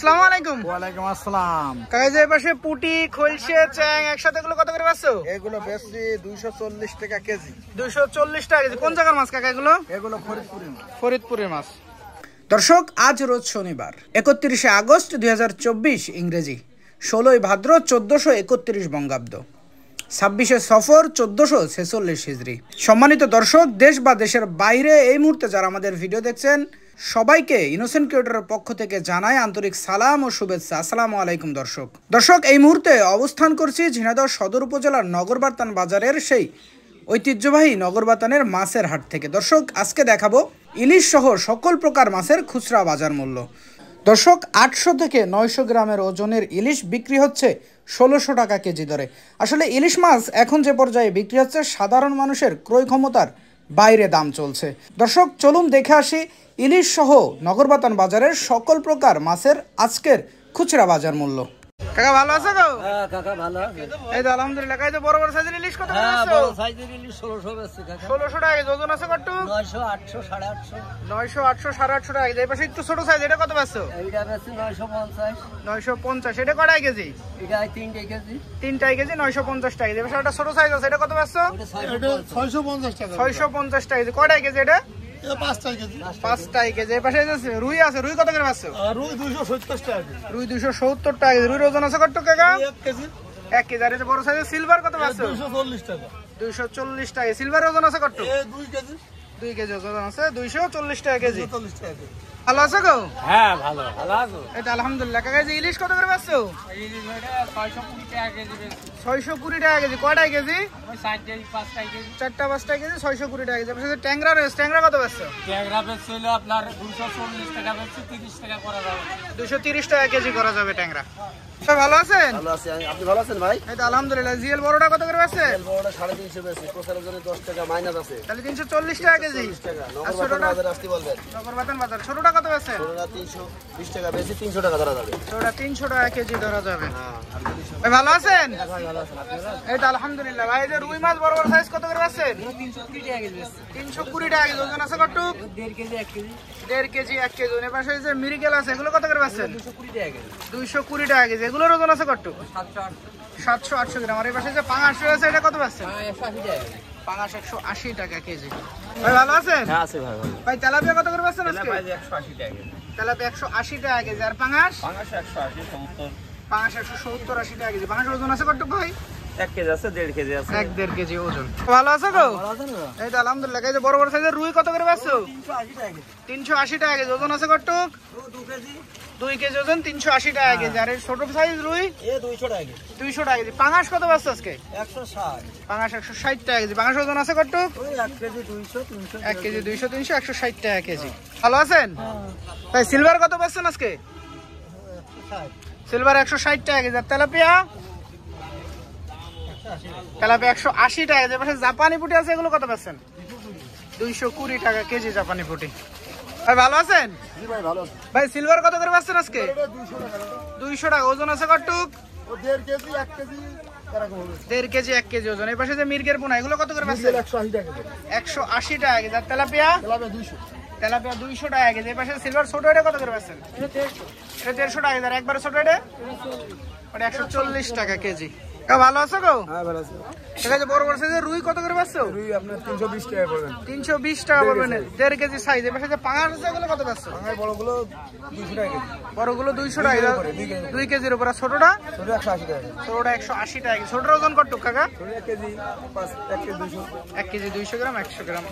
আসসালামু আলাইকুম। ওয়ালাইকুম আসসালাম। কাকা যে পাশে পুটি খলসে চ্যাং একসাথে এগুলো কত করে বেচছো? এগুলো বেশি 240 টাকা কেজি। 240 টাকা কেজি। কোন জায়গার মাছ কাকা এগুলো? এগুলো ফরিদপুরের মাছ। ফরিদপুরের মাছ। দর্শক, আজ রোজ শনিবার 31 আগস্ট 2024 ইংরেজি, 16 ভাদ্র 1431 বঙ্গাব্দ, 26 সফর 1446 হিজরি। সম্মানিত দর্শক, দেশ বা দেশের বাইরে এই মুহূর্তে যারা আমাদের ভিডিও দেখছেন সবাইকে ইনোসেন্ট ক্রিয়েটরের পক্ষ থেকে জানাই আন্তরিক সালাম ও শুভেচ্ছা। আসসালামু আলাইকুম। দর্শক এই মুহূর্তে অবস্থান করছি ঝিনাইদহ সদর উপজেলার নগরবাতান বাজারের সেই ঐতিহ্যবাহী নগরবাতানের মাছের হাট থেকে। দর্শক, আজকে দেখাবো ইলিশ সহ সকল প্রকার মাছের খুচরা বাজার মূল্য। দর্শক, 800 থেকে 900 গ্রামের ওজনের ইলিশ বিক্রি হচ্ছে 1600 টাকা কেজি দরে। আসলে ইলিশ মাছ এখন যে পর্যায়ে বিক্রি হচ্ছে সাধারণ মানুষের ক্রয় ক্ষমতার বাইরে দাম চলছে। দর্শক, চলুন দেখে আসি ইলিশ সহ নগরবাতান বাজারের সকল প্রকার মাছের আজকের খুচরা বাজার মূল্য। কাকা ভালো আছো গো? হ্যাঁ কাকা ভালো আছে। এই তো আলহামদুলিল্লাহ। কাকা তো বড় বড় সাইজের ইলিশ কত করে আছে? বড় সাইজের ইলিশ 1600 বেচছে কাকা। 1600 টাকা কেজি। ওজন আছে কত? 900 800 850। 900 800 850 টাকা কেজি। এই পাশে একটু ছোট সাইজ, এটা কত বেচছো? এইটা বেচছে 950। 950। এটা কয়টা কেজি? এটা 3 কেজি। 3 কেজি 950 টাকা কেজি। এই পাশে একটা ছোট সাইজ আছে, এটা কত বেচছো? এটা 650 টাকা। 650 টাকা কেজি। কয়টা কেজি এটা? এটা 5 কেজি। 5 কেজি। এই পাশে রুই আছে, রুই কত করে বেচছো? রুই 270 টাকা কেজি। রুই 270 টাকা কেজি। রুইর ওজন আছে কত কাকা? 1 কেজি। 1 কেজি। আর এই যে বড় সাইজের সিলভার কত বেচছো? 240 টাকা। 240 টাকা। সিলভারের ওজন আছে কত? 2 কেজি। 2 কেজি ওজন আছে 240 টাকা কেজি। 240 টাকা কেজি। ভালো আছো গো? হ্যাঁ ভালো আছো। এটা আলহামদুলিল্লাহ। কাকা যে ইলিশ কত করে বেচছো? ইলিশ এটা 620 টাকা কেজি বেচছে। 620 টাকা কেজি। কয়টা কেজি? ওই 60 কেজি 5 কেজি। 4টা 5টা কেজি 620 টাকা কেজি। পাশে ট্যাংরা রয়েছে, ট্যাংরা কত বেচছো? ট্যাংরা বেচছে হলো আপনার 240 টাকা বেচছে, 30 টাকা করা যাবে। 230 টাকা কেজি করা যাবে ট্যাংরা। সব ভালো আছেন? ভালো আছি। আপনি ভালো আছেন ভাই? এই তো আলহামদুলিল্লাহ। জিএল বড়টা কত করে বেচছেন? বড়টা 350 বেশি। প্রচারের জন্য 10 টাকা মাইনাস আছে। তাহলে 340 টাকা কেজি। 30 টাকা। আর নগরবাজার ছোটটা? বাজারে আসতে বলবেন। নগরবাতান বাজার। ছোটটা কত বেচছেন? ছোটটা 320 টাকা বেশি, 300 টাকা ধরা যাবে। ছোটটা 300 টাকা কেজি ধরা যাবে। হ্যাঁ, আর 200 ভাই ভালো আছেন? ভাই ভালো আছেন আপনি? এই তো আলহামদুলিল্লাহ। ভাই যে রুই মাছ বড় বড় সাইজ কত করে বেচছেন? 320 টাকা কেজি বেচছে। 320 টাকা কেজি। ওজন আছে কত? 1.5 কেজি 1 কেজি। 1.5 KG 1 KG. এর পাশে যে মিরিকেল আছে, এগুলো কত করে বেচছেন? 220 টাকা কেজি। 220 টাকা কেজি। এগুলোর ওজন আছে কত? 700 800 গ্রাম। আর এই পাশে যে পাঙাশ রয়েছে, এটা কত বেচছেন? 180 টাকা কেজি। পাঙাশ 180 টাকা কেজি। ভাই ভালো আছেন? হ্যাঁ আছে ভাই ভালো। ভাই তেলাপিয়া কত করে বেচছেন আজকে? 180 টাকা কেজি। তেলাপিয়া 180 টাকা কেজি। আর পাঙাশ? 180 70। পাঙাশ 170 80 টাকা কেজি। পাঙাশের ওজন আছে কত ভাই? 1 কেজি আছে, 1.5 কেজি আছে। 1.5 কেজি ওজন। ভালো আছো গো? এই তো আলহামদুলিল্লাহ। এই যে বড় বড় সাইজের রুই কত করে বেচছো? 380 টাকা কেজি। 380 টাকা কেজি। ওজন আছে কত? 2 কেজি। 2 কেজি ওজন 380 টাকা কেজি। আর এই ছোট সাইজ রুই 200 টাকা কেজি। 200 টাকা কেজি। পাঙাশ কত বেচছো আজকে? 160। পাঙাশ 160 টাকা কেজি। পাঙাশ ওজন আছে কত? ওই 1 কেজি 200 300। 1 কেজি 200 300 160 টাকা কেজি। ভালো আছেন? ভাই সিলভার কত বেচছেন আজকে? সিলভার 160 টাকা কেজি। আর তেলাপিয়া? তেলাপিয়া 180 টাকা কেজি। পাশে জাপানি পুঁটি আছে, এগুলো কত বেচছেন? 220 টাকা কেজি জাপানি পুঁটি। ভাই ভালো আছেন? জি ভাই ভালো আছি। ভাই সিলভার কত করে বেচছেন আজকে? এটা 200 টাকা। 200 টাকা। ওজন আছে কতটুক? ও 1.5 কেজি 1 কেজি এরকম হবে। 1.5 কেজি 1 কেজি ওজন। এই পাশে যে মির্গের পোনা, এগুলো কত করে বেচছেন? 180 টাকা কেজি। 180 টাকা কেজি। আর তেলাপিয়া? তেলাপিয়া 200। তেলাপিয়া 200 টাকা কেজি। এই পাশে সিলভার ছোট, এটা কত করে বেচছেন? এটা 150 টাকা কেজি। আর একবারে ছোট এটা? ওটা 140 টাকা কেজি। ভালো আছো গো? হ্যাঁ ভালো আছি। ঠিক আছে। বড় বড় সাইজের রুই কত করে বেচছো? রুই আপনার 320 টাকা পড়বেন। 320 টাকা পড়বেন। 1.5 কেজি সাইজ। এই পাশে যে পাঙাশ আছে, এগুলো কত বেচছো? আমার বড়গুলো 200 টাকা কেজি। বড়গুলো 200 টাকা কেজি। 2 কেজির উপর। আর ছোটটা? ছোট 180 টাকা কেজি। ছোটটা 180 টাকা কেজি। ছোটটার ওজন কত কাকা? ছোট 1 কেজি 1 কেজি 200। 1 কেজি 200 গ্রাম 100 গ্রাম।